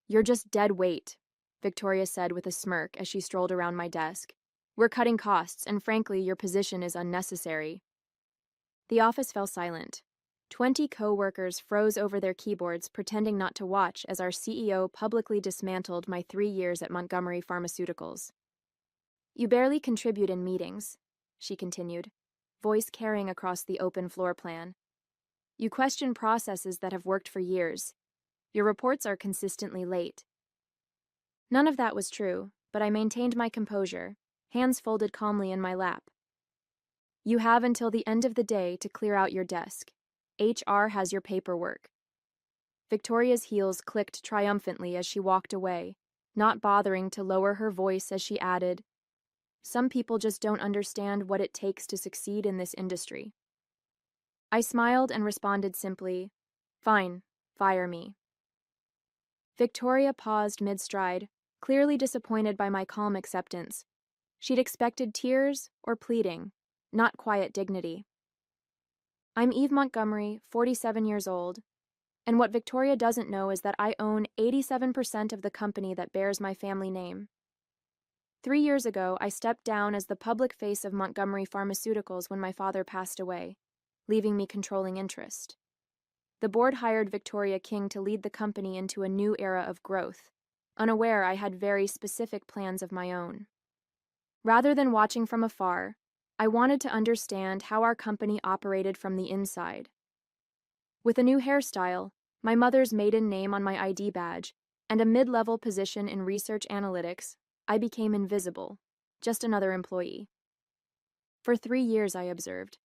You're just dead weight, Victoria said with a smirk as she strolled around my desk. We're cutting costs, and frankly, your position is unnecessary. The office fell silent. 20 co-workers froze over their keyboards, pretending not to watch as our CEO publicly dismantled my 3 years at Montgomery Pharmaceuticals. You barely contribute in meetings, she continued, voice carrying across the open floor plan. You question processes that have worked for years. Your reports are consistently late. None of that was true, but I maintained my composure, hands folded calmly in my lap. You have until the end of the day to clear out your desk. HR has your paperwork. Victoria's heels clicked triumphantly as she walked away, not bothering to lower her voice as she added, Some people just don't understand what it takes to succeed in this industry. I smiled and responded simply, Fine, fire me. Victoria paused mid-stride, clearly disappointed by my calm acceptance. She'd expected tears or pleading, not quiet dignity. I'm Eve Montgomery, 47 years old, and what Victoria doesn't know is that I own 87% of the company that bears my family name. 3 years ago, I stepped down as the public face of Montgomery Pharmaceuticals when my father passed away, leaving me controlling interest. The board hired Victoria King to lead the company into a new era of growth, unaware I had very specific plans of my own. Rather than watching from afar, I wanted to understand how our company operated from the inside. With a new hairstyle, my mother's maiden name on my ID badge, and a mid-level position in research analytics, I became invisible, just another employee. For 3 years, I observed.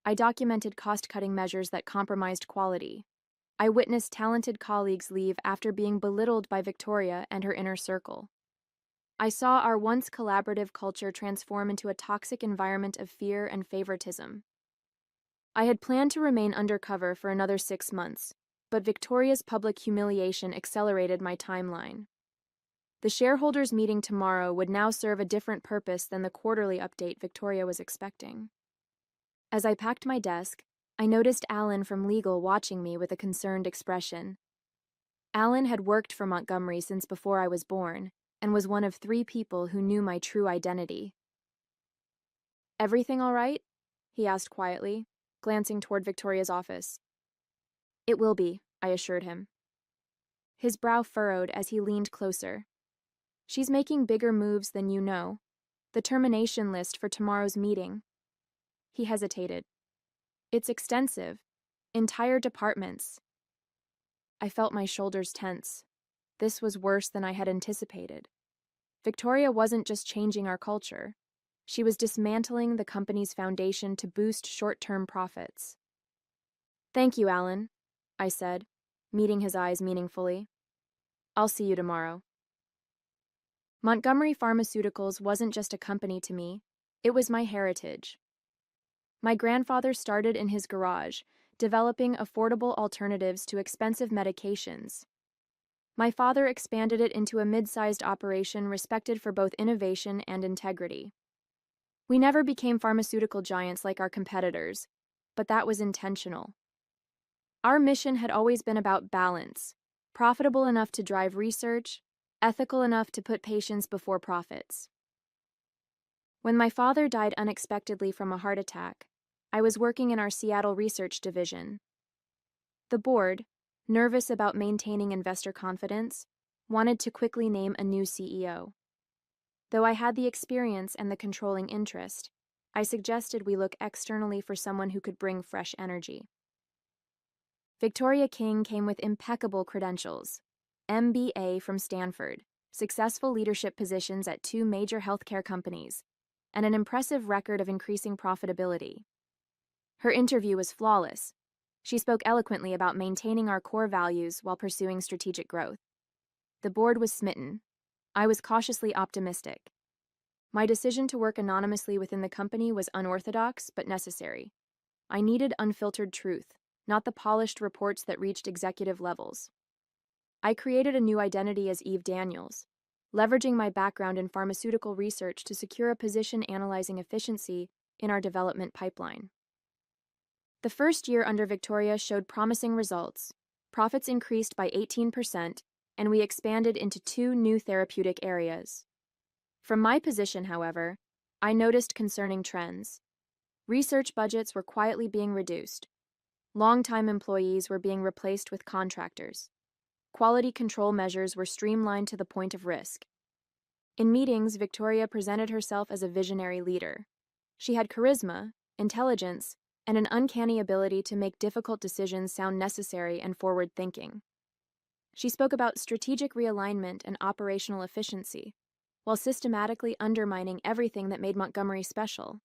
I documented cost-cutting measures that compromised quality. I witnessed talented colleagues leave after being belittled by Victoria and her inner circle. I saw our once collaborative culture transform into a toxic environment of fear and favoritism. I had planned to remain undercover for another 6 months, but Victoria's public humiliation accelerated my timeline. The shareholders' meeting tomorrow would now serve a different purpose than the quarterly update Victoria was expecting. As I packed my desk, I noticed Alan from legal watching me with a concerned expression. Alan had worked for Montgomery since before I was born, and was one of 3 people who knew my true identity. Everything all right? He asked quietly, glancing toward Victoria's office. It will be, I assured him. His brow furrowed as he leaned closer. She's making bigger moves than you know. The termination list for tomorrow's meeting. He hesitated. It's extensive. Entire departments. I felt my shoulders tense. This was worse than I had anticipated. Victoria wasn't just changing our culture. She was dismantling the company's foundation to boost short-term profits. Thank you, Alan, I said, meeting his eyes meaningfully. I'll see you tomorrow. Montgomery Pharmaceuticals wasn't just a company to me, it was my heritage. My grandfather started in his garage, developing affordable alternatives to expensive medications. My father expanded it into a mid-sized operation respected for both innovation and integrity. We never became pharmaceutical giants like our competitors, but that was intentional. Our mission had always been about balance, profitable enough to drive research, ethical enough to put patients before profits. When my father died unexpectedly from a heart attack, I was working in our Seattle research division. The board, nervous about maintaining investor confidence, wanted to quickly name a new CEO. Though I had the experience and the controlling interest, I suggested we look externally for someone who could bring fresh energy. Victoria King came with impeccable credentials. MBA from Stanford, successful leadership positions at 2 major healthcare companies, and an impressive record of increasing profitability. Her interview was flawless. She spoke eloquently about maintaining our core values while pursuing strategic growth. The board was smitten. I was cautiously optimistic. My decision to work anonymously within the company was unorthodox but necessary. I needed unfiltered truth, not the polished reports that reached executive levels. I created a new identity as Eve Daniels, leveraging my background in pharmaceutical research to secure a position analyzing efficiency in our development pipeline. The first year under Victoria showed promising results. Profits increased by 18%, and we expanded into 2 new therapeutic areas. From my position, however, I noticed concerning trends. Research budgets were quietly being reduced. Long-time employees were being replaced with contractors. Quality control measures were streamlined to the point of risk. In meetings, Victoria presented herself as a visionary leader. She had charisma, intelligence, and an uncanny ability to make difficult decisions sound necessary and forward-thinking. She spoke about strategic realignment and operational efficiency, while systematically undermining everything that made Montgomery special.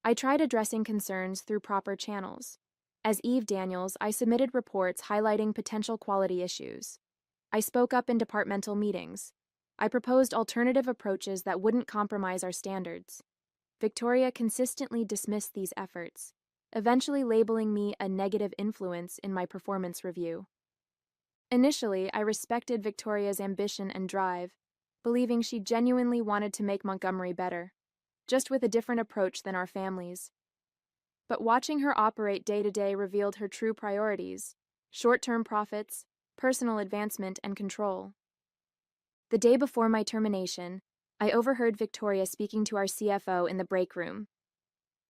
I tried addressing concerns through proper channels. As Eve Daniels, I submitted reports highlighting potential quality issues. I spoke up in departmental meetings. I proposed alternative approaches that wouldn't compromise our standards. Victoria consistently dismissed these efforts, eventually labeling me a negative influence in my performance review. Initially, I respected Victoria's ambition and drive, believing she genuinely wanted to make Montgomery better, just with a different approach than our families. But watching her operate day to day revealed her true priorities: short-term profits, personal advancement, and control. The day before my termination, I overheard Victoria speaking to our CFO in the break room.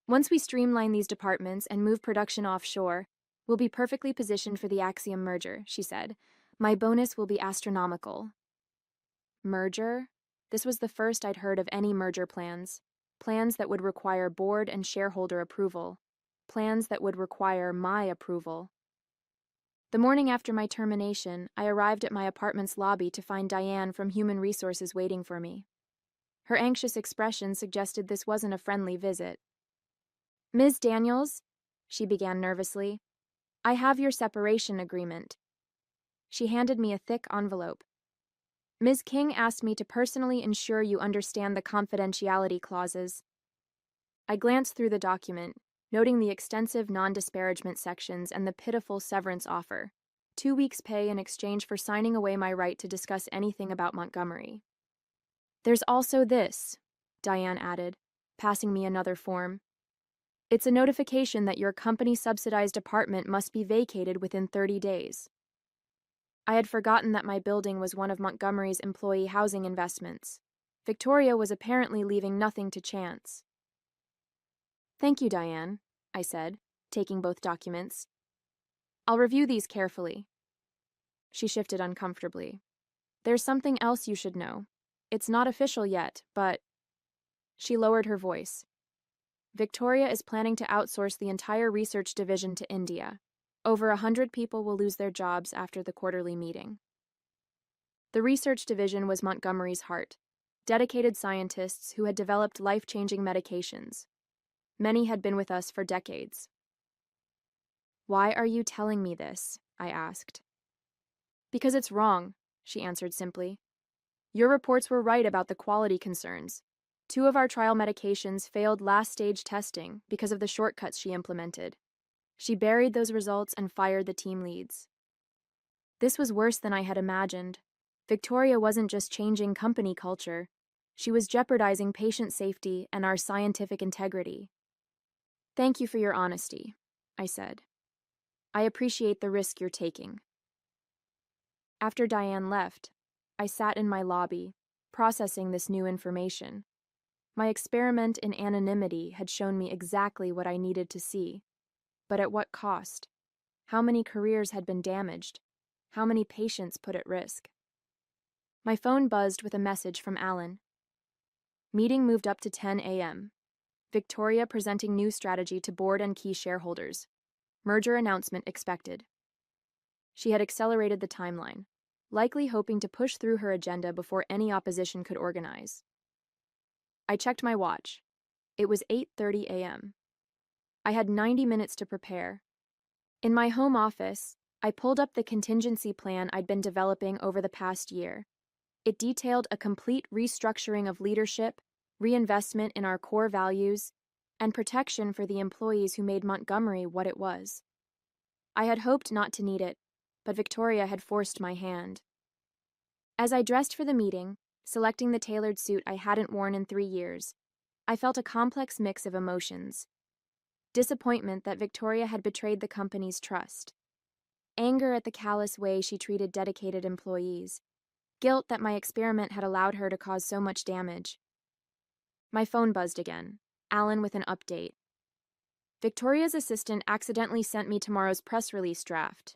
"Once we streamline these departments and move production offshore, we'll be perfectly positioned for the Axiom merger," she said. "My bonus will be astronomical." Merger? This was the first I'd heard of any merger plans. Plans that would require board and shareholder approval. Plans that would require my approval. The morning after my termination, I arrived at my apartment's lobby to find Diane from Human Resources waiting for me. Her anxious expression suggested this wasn't a friendly visit. "Ms. Daniels," she began nervously, "I have your separation agreement." She handed me a thick envelope. "Ms. King asked me to personally ensure you understand the confidentiality clauses." I glanced through the document, noting the extensive non-disparagement sections and the pitiful severance offer: 2 weeks' pay in exchange for signing away my right to discuss anything about Montgomery. "There's also this," Diane added, passing me another form. "It's a notification that your company-subsidized apartment must be vacated within 30 days. I had forgotten that my building was one of Montgomery's employee housing investments. Victoria was apparently leaving nothing to chance. "Thank you, Diane," I said, taking both documents. "I'll review these carefully." She shifted uncomfortably. "There's something else you should know. It's not official yet, but—" She lowered her voice. "Victoria is planning to outsource the entire research division to India. Over 100 people will lose their jobs after the quarterly meeting." The research division was Montgomery's heart, dedicated scientists who had developed life-changing medications. Many had been with us for decades. "Why are you telling me this?" I asked. "Because it's wrong," she answered simply. "Your reports were right about the quality concerns. 2 of our trial medications failed last-stage testing because of the shortcuts she implemented. She buried those results and fired the team leads." This was worse than I had imagined. Victoria wasn't just changing company culture. She was jeopardizing patient safety and our scientific integrity. "Thank you for your honesty," I said. "I appreciate the risk you're taking." After Diane left, I sat in my lobby, processing this new information. My experiment in anonymity had shown me exactly what I needed to see. But at what cost? How many careers had been damaged? How many patients put at risk? My phone buzzed with a message from Alan. Meeting moved up to 10 a.m. Victoria presenting new strategy to board and key shareholders. Merger announcement expected. She had accelerated the timeline, likely hoping to push through her agenda before any opposition could organize. I checked my watch. It was 8:30 a.m. I had 90 minutes to prepare. In my home office, I pulled up the contingency plan I'd been developing over the past year. It detailed a complete restructuring of leadership, reinvestment in our core values, and protection for the employees who made Montgomery what it was. I had hoped not to need it, but Victoria had forced my hand. As I dressed for the meeting, selecting the tailored suit I hadn't worn in 3 years, I felt a complex mix of emotions. Disappointment that Victoria had betrayed the company's trust. anger at the callous way she treated dedicated employees, guilt that my experiment had allowed her to cause so much damage. My phone buzzed again, Alan with an update. Victoria's assistant accidentally sent me tomorrow's press release draft.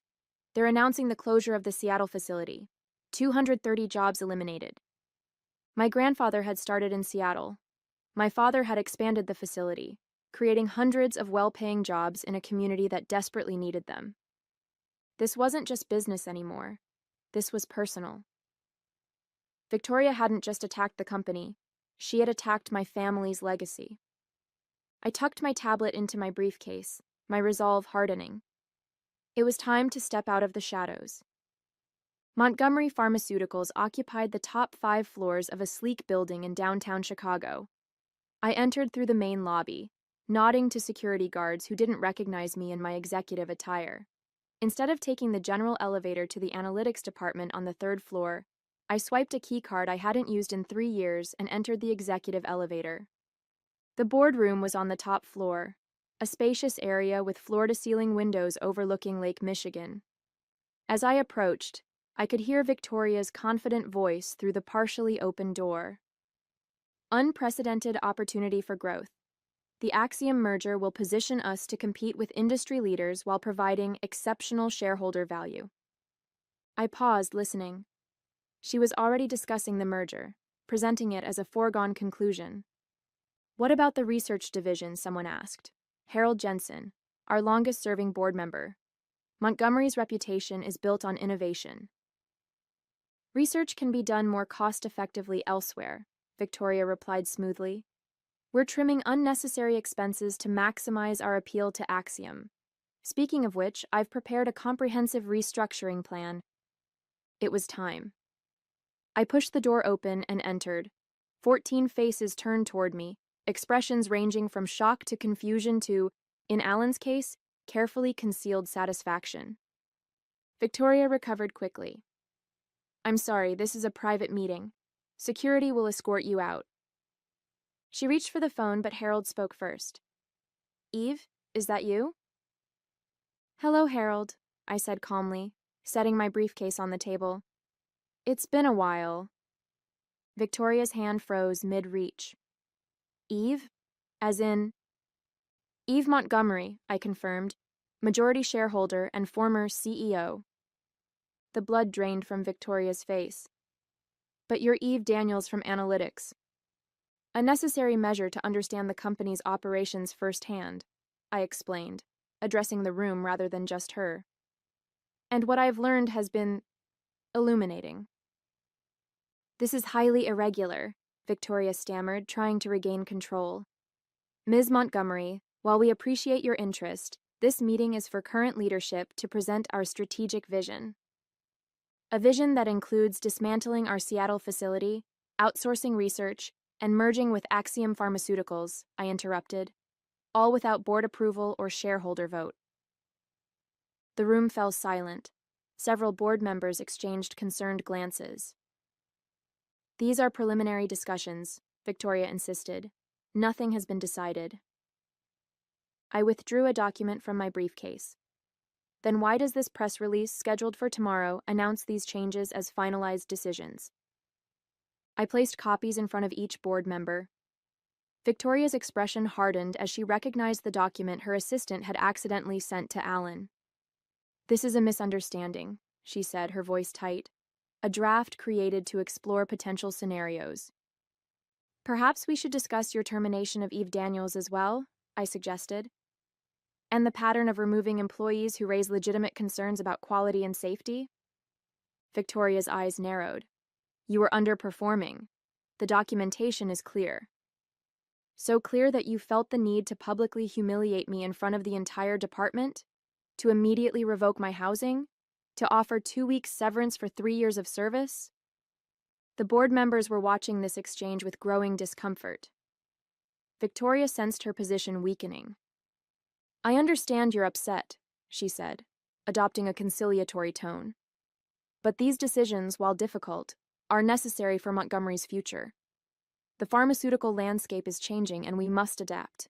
They're announcing the closure of the Seattle facility. 230 jobs eliminated. My grandfather had started in Seattle. My father had expanded the facility, creating hundreds of well-paying jobs in a community that desperately needed them. This wasn't just business anymore. This was personal. Victoria hadn't just attacked the company. She had attacked my family's legacy. I tucked my tablet into my briefcase, my resolve hardening. It was time to step out of the shadows. Montgomery Pharmaceuticals occupied the top 5 floors of a sleek building in downtown Chicago. I entered through the main lobby, nodding to security guards who didn't recognize me in my executive attire. Instead of taking the general elevator to the analytics department on the 3rd floor, I swiped a keycard I hadn't used in 3 years and entered the executive elevator. The boardroom was on the top floor, a spacious area with floor-to-ceiling windows overlooking Lake Michigan. As I approached, I could hear Victoria's confident voice through the partially open door. Unprecedented opportunity for growth. The Axiom merger will position us to compete with industry leaders while providing exceptional shareholder value. I paused, listening. She was already discussing the merger, presenting it as a foregone conclusion. What about the research division, someone asked. Harold Jensen, our longest-serving board member. Montgomery's reputation is built on innovation. Research can be done more cost-effectively elsewhere, Victoria replied smoothly. We're trimming unnecessary expenses to maximize our appeal to Axiom. Speaking of which, I've prepared a comprehensive restructuring plan. It was time. I pushed the door open and entered. 14 faces turned toward me, expressions ranging from shock to confusion to, in Alan's case, carefully concealed satisfaction. Victoria recovered quickly. I'm sorry, this is a private meeting. Security will escort you out. She reached for the phone, but Harold spoke first. Eve, is that you? Hello, Harold, I said calmly, setting my briefcase on the table. It's been a while. Victoria's hand froze mid-reach. Eve? As in? Eve Montgomery, I confirmed, majority shareholder and former CEO. The blood drained from Victoria's face. But you're Eve Daniels from Analytics. A necessary measure to understand the company's operations firsthand, I explained, addressing the room rather than just her. And what I've learned has been illuminating. This is highly irregular, Victoria stammered, trying to regain control. Ms. Montgomery, while we appreciate your interest, this meeting is for current leadership to present our strategic vision. A vision that includes dismantling our Seattle facility, outsourcing research, and merging with Axiom Pharmaceuticals, I interrupted, all without board approval or shareholder vote. The room fell silent. Several board members exchanged concerned glances. These are preliminary discussions, Victoria insisted. Nothing has been decided. I withdrew a document from my briefcase. Then why does this press release, scheduled for tomorrow, announce these changes as finalized decisions? I placed copies in front of each board member. Victoria's expression hardened as she recognized the document her assistant had accidentally sent to Alan. This is a misunderstanding, she said, her voice tight. A draft created to explore potential scenarios. Perhaps we should discuss your termination of Eve Daniels as well, I suggested. And the pattern of removing employees who raise legitimate concerns about quality and safety? Victoria's eyes narrowed. You were underperforming. The documentation is clear. So clear that you felt the need to publicly humiliate me in front of the entire department? To immediately revoke my housing? To offer 2 weeks severance for 3 years of service? The board members were watching this exchange with growing discomfort. Victoria sensed her position weakening. I understand you're upset, she said, adopting a conciliatory tone. But these decisions, while difficult, are necessary for Montgomery's future. The pharmaceutical landscape is changing and we must adapt.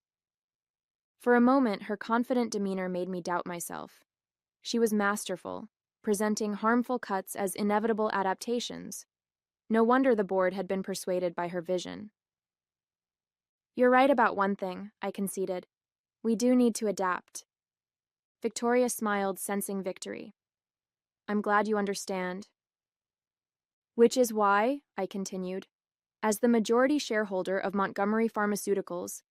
For a moment, her confident demeanor made me doubt myself. She was masterful, presenting harmful cuts as inevitable adaptations. No wonder the board had been persuaded by her vision. You're right about one thing, I conceded. We do need to adapt. Victoria smiled, sensing victory. I'm glad you understand. Which is why, I continued, as the majority shareholder of Montgomery Pharmaceuticals,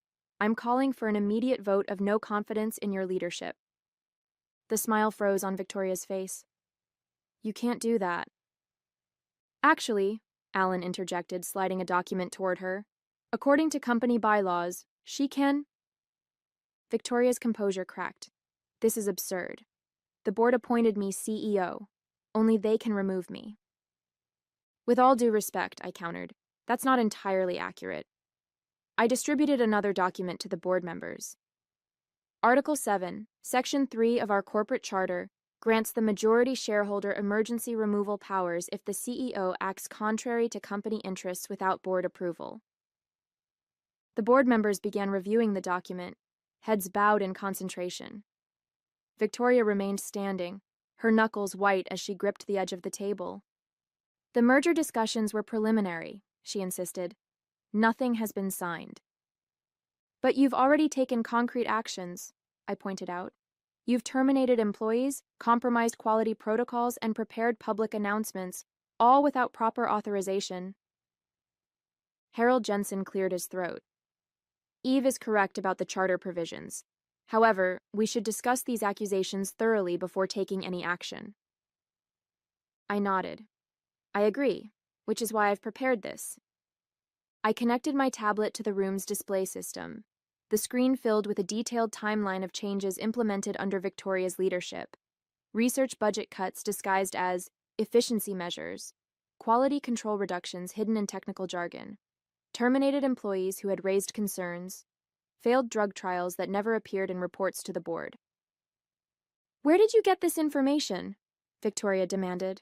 I'm calling for an immediate vote of no confidence in your leadership. The smile froze on Victoria's face. You can't do that. Actually, Alan interjected, sliding a document toward her. According to company bylaws, she can. Victoria's composure cracked. This is absurd. The board appointed me CEO. Only they can remove me. With all due respect, I countered, that's not entirely accurate. I distributed another document to the board members. Article 7, Section 3 of our corporate charter grants the majority shareholder emergency removal powers if the CEO acts contrary to company interests without board approval. The board members began reviewing the document, heads bowed in concentration. Victoria remained standing, her knuckles white as she gripped the edge of the table. The merger discussions were preliminary, she insisted. Nothing has been signed. But you've already taken concrete actions, I pointed out. You've terminated employees, compromised quality protocols, and prepared public announcements, all without proper authorization. Harold Jensen cleared his throat. Eve is correct about the charter provisions. However, we should discuss these accusations thoroughly before taking any action. I nodded. I agree, which is why I've prepared this. I connected my tablet to the room's display system, the screen filled with a detailed timeline of changes implemented under Victoria's leadership. Research budget cuts disguised as efficiency measures, quality control reductions hidden in technical jargon, terminated employees who had raised concerns, failed drug trials that never appeared in reports to the board. Where did you get this information? Victoria demanded.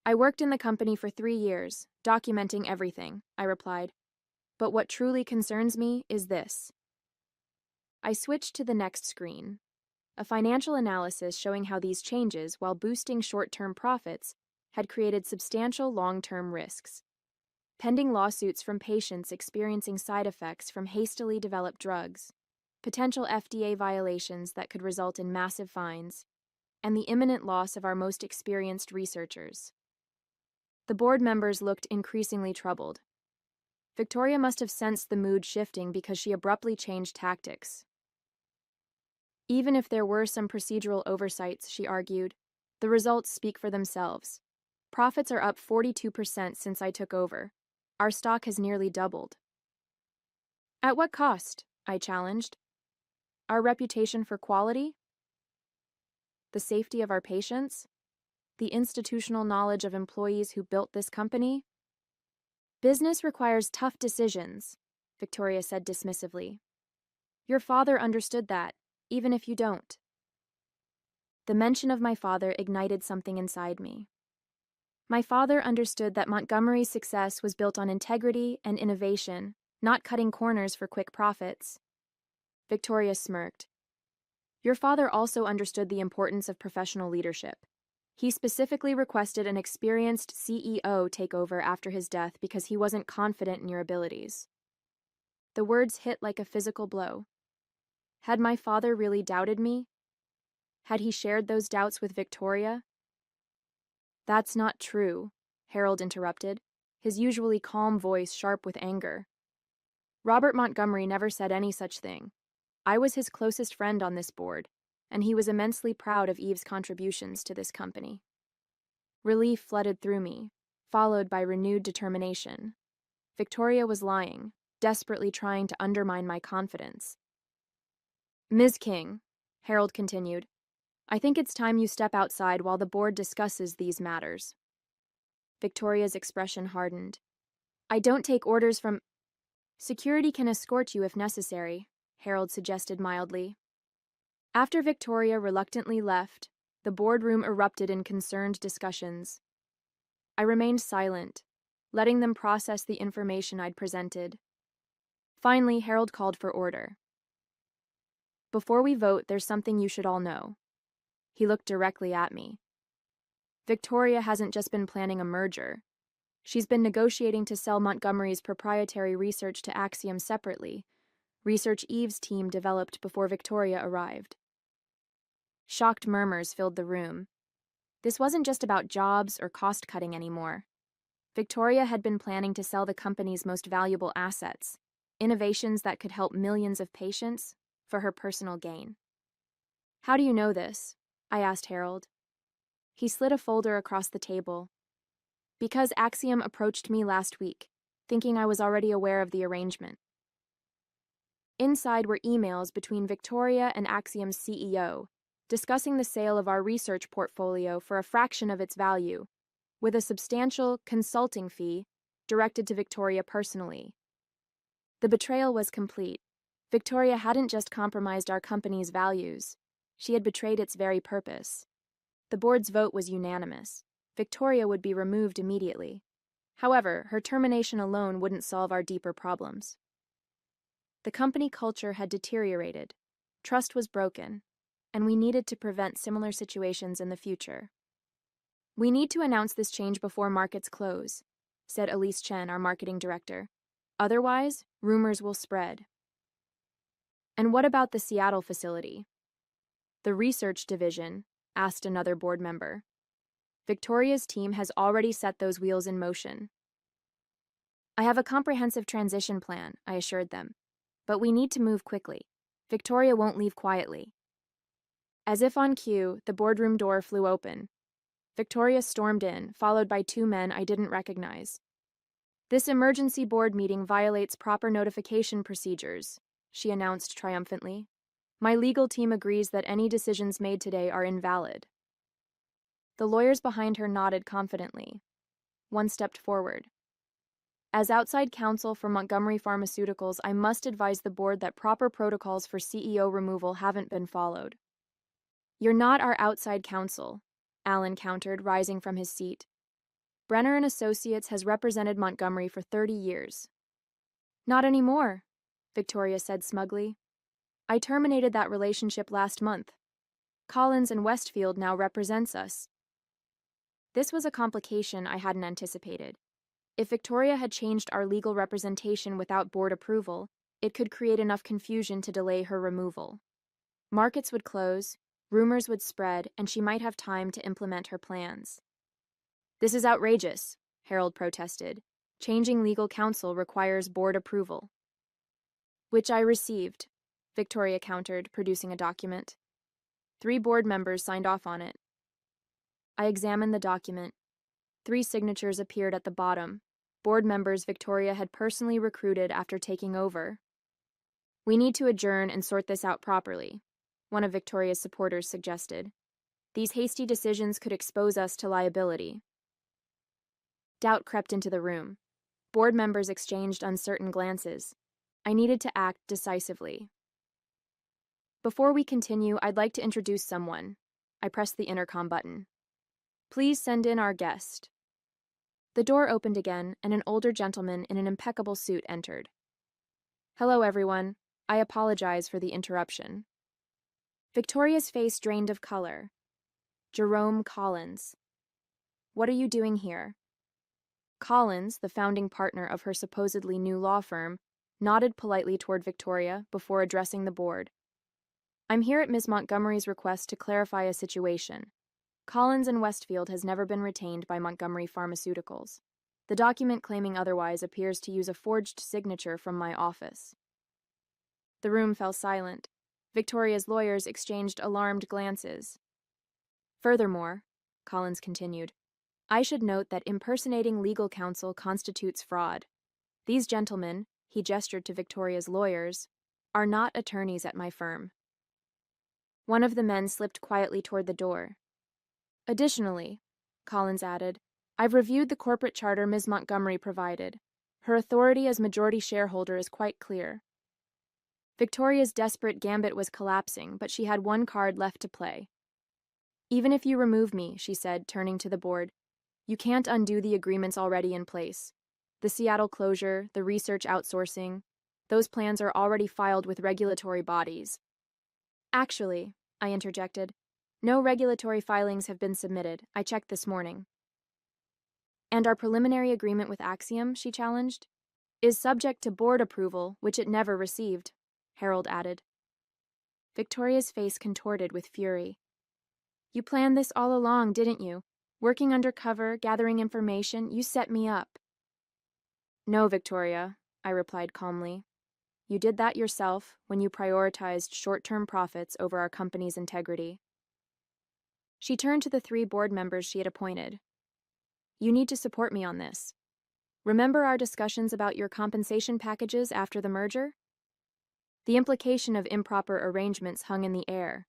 I worked in the company for 3 years, documenting everything, I replied. But what truly concerns me is this. I switched to the next screen. A financial analysis showing how these changes, while boosting short-term profits, had created substantial long-term risks. Pending lawsuits from patients experiencing side effects from hastily developed drugs, potential FDA violations that could result in massive fines, and the imminent loss of our most experienced researchers. The board members looked increasingly troubled. Victoria must have sensed the mood shifting because she abruptly changed tactics. Even if there were some procedural oversights, she argued, the results speak for themselves. Profits are up 42% since I took over. Our stock has nearly doubled. At what cost? I challenged. Our reputation for quality? The safety of our patients? The institutional knowledge of employees who built this company? Business requires tough decisions, Victoria said dismissively. Your father understood that, even if you don't. The mention of my father ignited something inside me. My father understood that Montgomery's success was built on integrity and innovation, not cutting corners for quick profits. Victoria smirked. Your father also understood the importance of professional leadership. He specifically requested an experienced CEO take over after his death because he wasn't confident in your abilities. The words hit like a physical blow. Had my father really doubted me? Had he shared those doubts with Victoria? That's not true, Harold interrupted, his usually calm voice sharp with anger. Robert Montgomery never said any such thing. I was his closest friend on this board, and he was immensely proud of Eve's contributions to this company. Relief flooded through me, followed by renewed determination. Victoria was lying, desperately trying to undermine my confidence. Ms. King, Harold continued, I think it's time you step outside while the board discusses these matters. Victoria's expression hardened. I don't take orders from... Security can escort you if necessary, Harold suggested mildly. After Victoria reluctantly left, the boardroom erupted in concerned discussions. I remained silent, letting them process the information I'd presented. Finally, Harold called for order. Before we vote, there's something you should all know. He looked directly at me. Victoria hasn't just been planning a merger. She's been negotiating to sell Montgomery's proprietary research to Axiom separately, research Eve's team developed before Victoria arrived. Shocked murmurs filled the room. This wasn't just about jobs or cost-cutting anymore. Victoria had been planning to sell the company's most valuable assets, innovations that could help millions of patients, for her personal gain. "How do you know this?" I asked Harold. He slid a folder across the table. "Because Axiom approached me last week, thinking I was already aware of the arrangement." Inside were emails between Victoria and Axiom's CEO, discussing the sale of our research portfolio for a fraction of its value, with a substantial consulting fee directed to Victoria personally. The betrayal was complete. Victoria hadn't just compromised our company's values, she had betrayed its very purpose. The board's vote was unanimous. Victoria would be removed immediately. However, her termination alone wouldn't solve our deeper problems. The company culture had deteriorated, trust was broken, and we needed to prevent similar situations in the future. "We need to announce this change before markets close," said Elise Chen, our marketing director. "Otherwise, rumors will spread." "And what about the Seattle facility?" "The research division," asked another board member. "Victoria's team has already set those wheels in motion." "I have a comprehensive transition plan," I assured them. "But we need to move quickly. Victoria won't leave quietly." As if on cue, the boardroom door flew open. Victoria stormed in, followed by two men I didn't recognize. "This emergency board meeting violates proper notification procedures," she announced triumphantly. "My legal team agrees that any decisions made today are invalid." The lawyers behind her nodded confidently. One stepped forward. "As outside counsel for Montgomery Pharmaceuticals, I must advise the board that proper protocols for CEO removal haven't been followed." "You're not our outside counsel," Allen countered, rising from his seat. "Brenner and Associates has represented Montgomery for 30 years. "Not anymore," Victoria said smugly. "I terminated that relationship last month. Collins and Westfield now represents us." This was a complication I hadn't anticipated. If Victoria had changed our legal representation without board approval, it could create enough confusion to delay her removal. Markets would close, rumors would spread, and she might have time to implement her plans. "This is outrageous," Harold protested. "Changing legal counsel requires board approval." "Which I received," Victoria countered, producing a document. 3 board members signed off on it. I examined the document. 3 signatures appeared at the bottom, board members Victoria had personally recruited after taking over. "We need to adjourn and sort this out properly," one of Victoria's supporters suggested. "These hasty decisions could expose us to liability." Doubt crept into the room. Board members exchanged uncertain glances. I needed to act decisively. "Before we continue, I'd like to introduce someone." I pressed the intercom button. "Please send in our guest." The door opened again, and an older gentleman in an impeccable suit entered. "Hello, everyone. I apologize for the interruption." Victoria's face drained of color. "Jerome Collins. What are you doing here?" Collins, the founding partner of her supposedly new law firm, nodded politely toward Victoria before addressing the board. "I'm here at Ms. Montgomery's request to clarify a situation. Collins and Westfield has never been retained by Montgomery Pharmaceuticals. The document claiming otherwise appears to use a forged signature from my office." The room fell silent. Victoria's lawyers exchanged alarmed glances. "Furthermore," Collins continued, "I should note that impersonating legal counsel constitutes fraud. These gentlemen," he gestured to Victoria's lawyers, "are not attorneys at my firm." One of the men slipped quietly toward the door. "Additionally," Collins added, "I've reviewed the corporate charter Ms. Montgomery provided. Her authority as majority shareholder is quite clear." Victoria's desperate gambit was collapsing, but she had one card left to play. "Even if you remove me," she said, turning to the board, "you can't undo the agreements already in place. The Seattle closure, the research outsourcing, those plans are already filed with regulatory bodies." "Actually," I interjected, No regulatory filings have been submitted. I checked this morning. And our preliminary agreement with Axiom, she challenged, is subject to board approval, which it never received, Harold added. Victoria's face contorted with fury. You planned this all along, didn't you? Working undercover, gathering information, you set me up. No, Victoria, I replied calmly. You did that yourself when you prioritized short-term profits over our company's integrity. She turned to the 3 board members she had appointed. You need to support me on this. Remember our discussions about your compensation packages after the merger? The implication of improper arrangements hung in the air.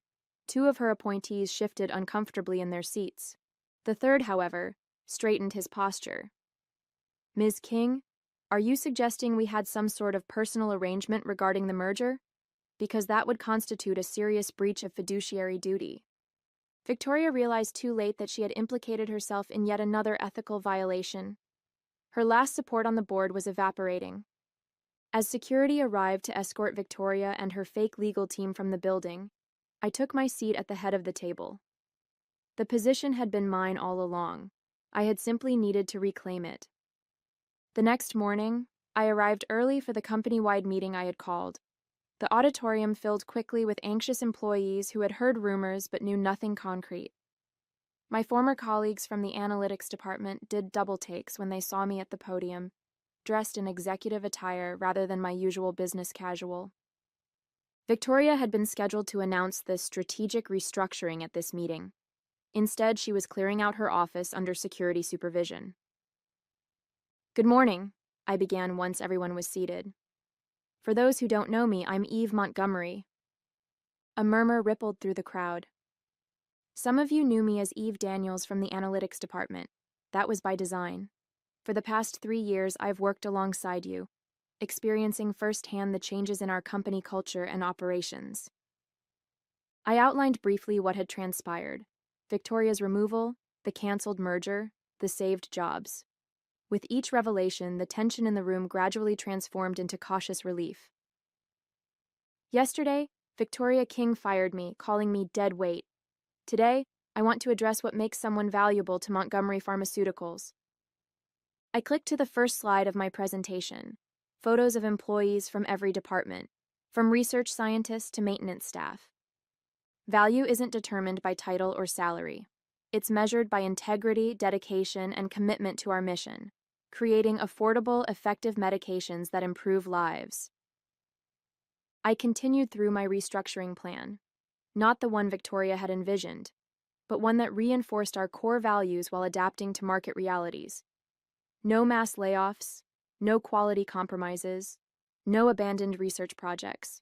2 of her appointees shifted uncomfortably in their seats. The third, however, straightened his posture. Ms. King, are you suggesting we had some sort of personal arrangement regarding the merger? Because that would constitute a serious breach of fiduciary duty. Victoria realized too late that she had implicated herself in yet another ethical violation. Her last support on the board was evaporating. As security arrived to escort Victoria and her fake legal team from the building, I took my seat at the head of the table. The position had been mine all along. I had simply needed to reclaim it. The next morning, I arrived early for the company-wide meeting I had called. The auditorium filled quickly with anxious employees who had heard rumors but knew nothing concrete. My former colleagues from the analytics department did double takes when they saw me at the podium, dressed in executive attire rather than my usual business casual. Victoria had been scheduled to announce the strategic restructuring at this meeting. Instead, she was clearing out her office under security supervision. Good morning, I began once everyone was seated. For those who don't know me, I'm Eve Montgomery. A murmur rippled through the crowd. Some of you knew me as Eve Daniels from the analytics department. That was by design. For the past 3 years, I've worked alongside you, experiencing firsthand the changes in our company culture and operations. I outlined briefly what had transpired: Victoria's removal, the canceled merger, the saved jobs. With each revelation, the tension in the room gradually transformed into cautious relief. Yesterday, Victoria King fired me, calling me dead weight. Today, I want to address what makes someone valuable to Montgomery Pharmaceuticals. I clicked to the first slide of my presentation. Photos of employees from every department, from research scientists to maintenance staff. Value isn't determined by title or salary. It's measured by integrity, dedication, and commitment to our mission, creating affordable, effective medications that improve lives. I continued through my restructuring plan, not the one Victoria had envisioned, but one that reinforced our core values while adapting to market realities. No mass layoffs, no quality compromises, no abandoned research projects.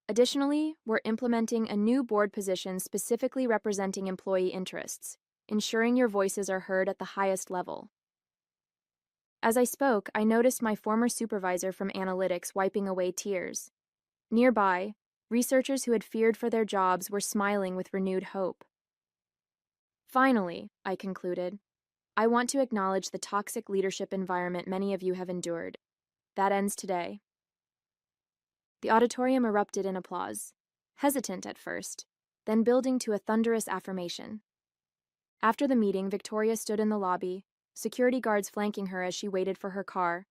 Additionally, we're implementing a new board position specifically representing employee interests, ensuring your voices are heard at the highest level. As I spoke, I noticed my former supervisor from analytics wiping away tears. Nearby, researchers who had feared for their jobs were smiling with renewed hope. Finally, I concluded, I want to acknowledge the toxic leadership environment many of you have endured. That ends today. The auditorium erupted in applause, hesitant at first, then building to a thunderous affirmation. After the meeting, Victoria stood in the lobby, security guards flanking her as she waited for her car.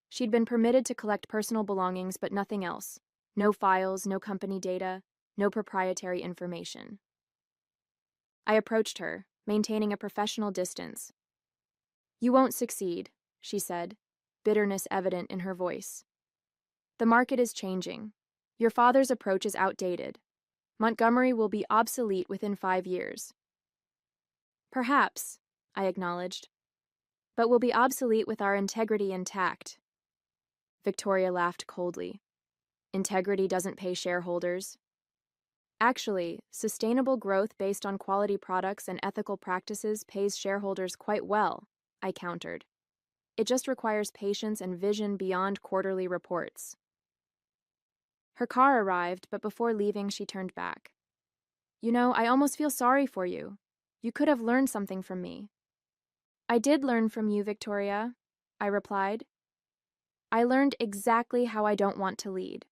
She'd been permitted to collect personal belongings, but nothing else. No files, no company data, no proprietary information. I approached her, maintaining a professional distance. You won't succeed, she said, bitterness evident in her voice. The market is changing. Your father's approach is outdated. Montgomery will be obsolete within 5 years. Perhaps, I acknowledged, but will be obsolete with our integrity intact. Victoria laughed coldly. Integrity doesn't pay shareholders. Actually, sustainable growth based on quality products and ethical practices pays shareholders quite well, I countered. It just requires patience and vision beyond quarterly reports. Her car arrived, but before leaving, she turned back. You know, I almost feel sorry for you. You could have learned something from me. I did learn from you, Victoria, I replied. I learned exactly how I don't want to lead.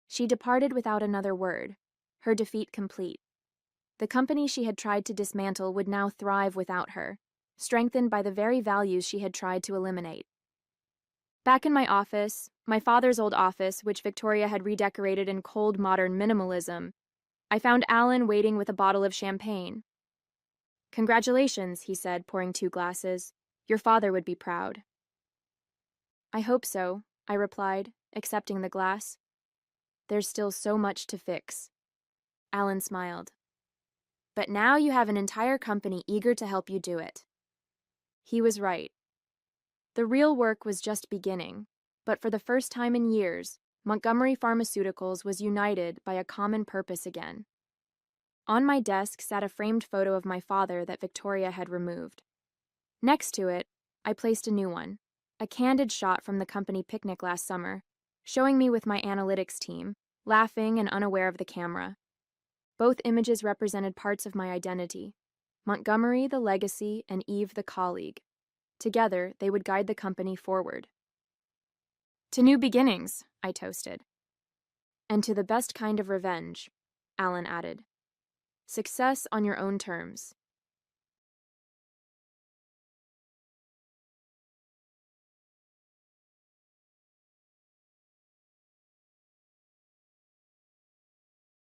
She departed without another word, her defeat complete. The company she had tried to dismantle would now thrive without her, strengthened by the very values she had tried to eliminate. Back in my office, my father's old office, which Victoria had redecorated in cold modern minimalism, I found Alan waiting with a bottle of champagne. "Congratulations," he said, pouring 2 glasses. "Your father would be proud." "I hope so," I replied, accepting the glass. "There's still so much to fix." Alan smiled. "But now you have an entire company eager to help you do it." He was right. The real work was just beginning, but for the first time in years, Montgomery Pharmaceuticals was united by a common purpose again. On my desk sat a framed photo of my father that Victoria had removed. Next to it, I placed a new one, a candid shot from the company picnic last summer, showing me with my analytics team, laughing and unaware of the camera. Both images represented parts of my identity: Montgomery the legacy and Eve the colleague. Together, they would guide the company forward. "To new beginnings," I toasted. "And to the best kind of revenge," Alan added. "Success on your own terms."